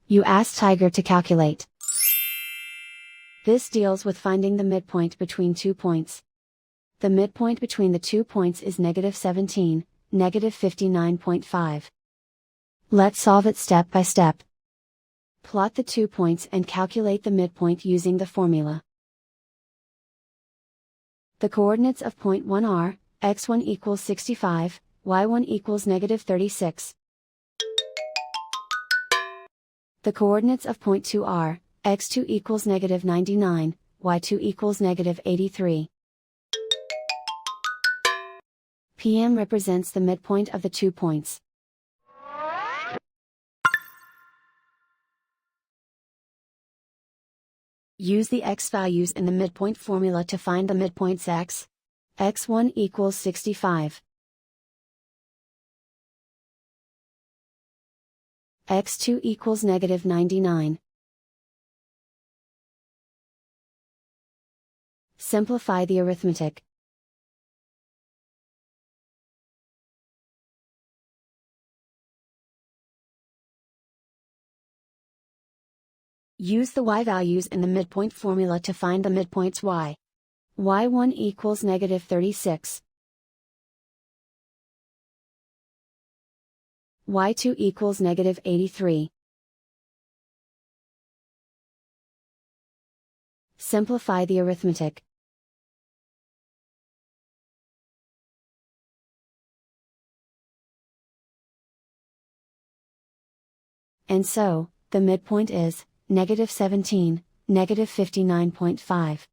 You ask Tiger to calculate. This deals with finding the midpoint between 2 points. The midpoint between the 2 points is -17, -59.5. Let's solve it step by step. Plot the 2 points and calculate the midpoint using the formula. The coordinates of point 1 are, x1 equals 65, y1 equals -36. The coordinates of point 2 are, x2 equals -99, y2 equals -83. PM represents the midpoint of the 2 points. Use the x values in the midpoint formula to find the midpoints x. x1 equals 65. x2 equals -99. Simplify the arithmetic. Use the y values in the midpoint formula to find the midpoints y. y1 equals -36. y2 equals -83. Simplify the arithmetic. And so, the midpoint is -17, -59.5.